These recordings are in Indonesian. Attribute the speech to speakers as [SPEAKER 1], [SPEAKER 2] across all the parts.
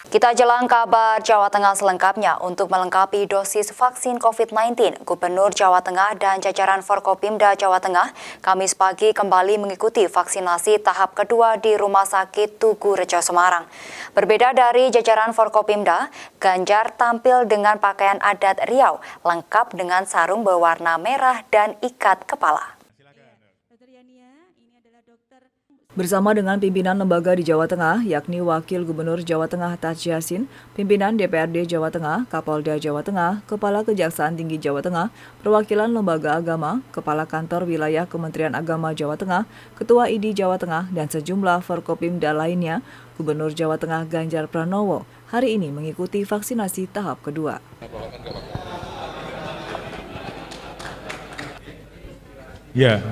[SPEAKER 1] Kita jelang kabar Jawa Tengah selengkapnya. Untuk melengkapi dosis vaksin COVID-19, Gubernur Jawa Tengah dan jajaran Forkopimda Jawa Tengah Kamis pagi kembali mengikuti vaksinasi tahap kedua di Rumah Sakit Tugu Rejo Semarang. Berbeda dari jajaran Forkopimda, Ganjar tampil dengan pakaian adat Riau, lengkap dengan sarung berwarna merah dan ikat kepala.
[SPEAKER 2] Bersama dengan pimpinan lembaga di Jawa Tengah, yakni Wakil Gubernur Jawa Tengah Taj Yassin, pimpinan DPRD Jawa Tengah, Kapolda Jawa Tengah, Kepala Kejaksaan Tinggi Jawa Tengah, perwakilan lembaga agama, Kepala Kantor Wilayah Kementerian Agama Jawa Tengah, Ketua ID Jawa Tengah, dan sejumlah Forkopimda lainnya, Gubernur Jawa Tengah Ganjar Pranowo hari ini mengikuti vaksinasi tahap kedua.
[SPEAKER 3] Ya.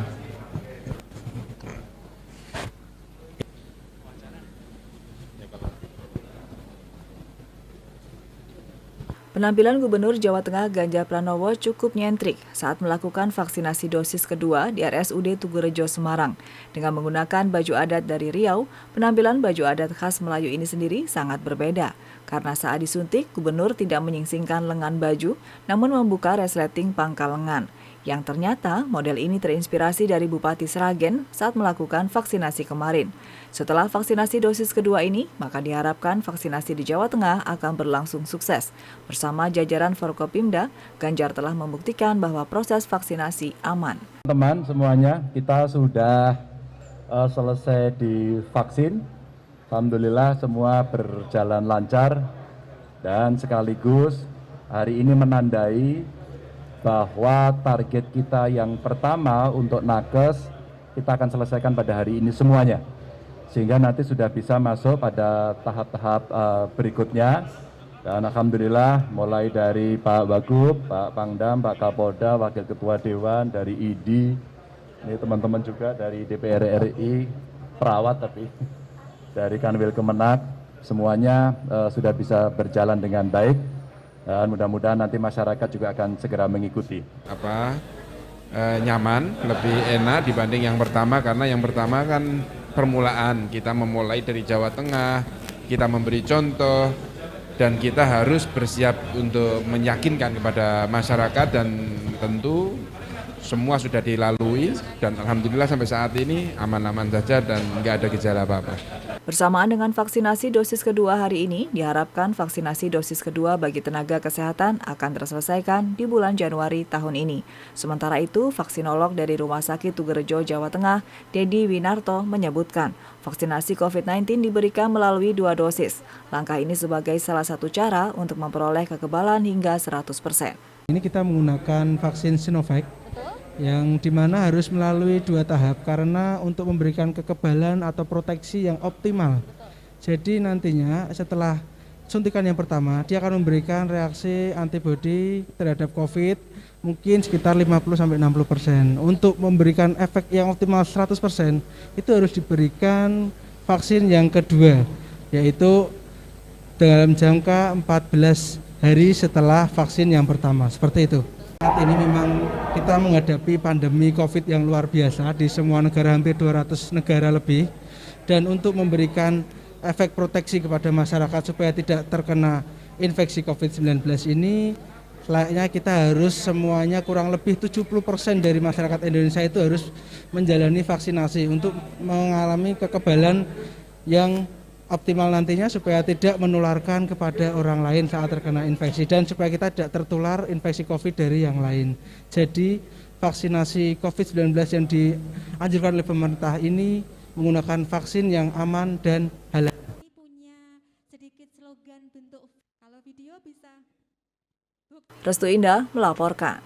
[SPEAKER 2] Penampilan Gubernur Jawa Tengah Ganjar Pranowo cukup nyentrik saat melakukan vaksinasi dosis kedua di RSUD Tugu Rejo Semarang. Dengan menggunakan baju adat dari Riau, penampilan baju adat khas Melayu ini sendiri sangat berbeda. Karena saat disuntik, Gubernur tidak menyingsingkan lengan baju, namun membuka resleting pangkal lengan. Yang ternyata model ini terinspirasi dari Bupati Sragen saat melakukan vaksinasi kemarin. Setelah vaksinasi dosis kedua ini, maka diharapkan vaksinasi di Jawa Tengah akan berlangsung sukses. Bersama jajaran Forkopimda, Ganjar telah membuktikan bahwa proses vaksinasi aman.
[SPEAKER 4] Teman semuanya, kita sudah selesai divaksin. Alhamdulillah semua berjalan lancar dan sekaligus hari ini menandai bahwa target kita yang pertama untuk nakes kita akan selesaikan pada hari ini semuanya, sehingga nanti sudah bisa masuk pada tahap-tahap berikutnya. Dan alhamdulillah mulai dari Pak Wagub, Pak Pangdam, Pak Kapolda, Wakil Ketua Dewan dari ID, ini teman-teman juga dari DPR RI, perawat tapi dari Kanwil Kemenak, semuanya sudah bisa berjalan dengan baik. Dan mudah-mudahan nanti masyarakat juga akan segera mengikuti.
[SPEAKER 3] Nyaman, lebih enak dibanding yang pertama, karena yang pertama kan permulaan. Kita memulai dari Jawa Tengah, kita memberi contoh, dan kita harus bersiap untuk meyakinkan kepada masyarakat, dan tentu semua sudah dilalui, dan alhamdulillah sampai saat ini aman-aman saja dan nggak ada gejala apa-apa.
[SPEAKER 2] Bersamaan dengan vaksinasi dosis kedua hari ini, diharapkan vaksinasi dosis kedua bagi tenaga kesehatan akan terselesaikan di bulan Januari tahun ini. Sementara itu, vaksinolog dari Rumah Sakit Tugu Rejo, Jawa Tengah, Dedi Winarto, menyebutkan vaksinasi COVID-19 diberikan melalui 2 dosis. Langkah ini sebagai salah satu cara untuk memperoleh kekebalan hingga 100%.
[SPEAKER 5] Ini kita menggunakan vaksin Sinovac, yang dimana harus melalui 2 tahap karena untuk memberikan kekebalan atau proteksi yang optimal. Jadi nantinya setelah suntikan yang pertama, dia akan memberikan reaksi antibodi terhadap COVID mungkin sekitar 50-60%. Untuk memberikan efek yang optimal 100%, itu harus diberikan vaksin yang kedua, yaitu dalam jangka 14 hari setelah vaksin yang pertama, seperti itu. Saat ini memang kita menghadapi pandemi COVID yang luar biasa di semua negara, hampir 200 negara lebih. Dan untuk memberikan efek proteksi kepada masyarakat supaya tidak terkena infeksi COVID-19 ini, layaknya kita harus semuanya kurang lebih 70% dari masyarakat Indonesia itu harus menjalani vaksinasi untuk mengalami kekebalan yang optimal nantinya supaya tidak menularkan kepada orang lain saat terkena infeksi dan supaya kita tidak tertular infeksi COVID dari yang lain. Jadi vaksinasi COVID-19 yang dianjurkan oleh pemerintah ini menggunakan vaksin yang aman dan halal.
[SPEAKER 6] Punya sedikit slogan bentuk kalau video bisa.
[SPEAKER 2] Restu Indah melaporkan.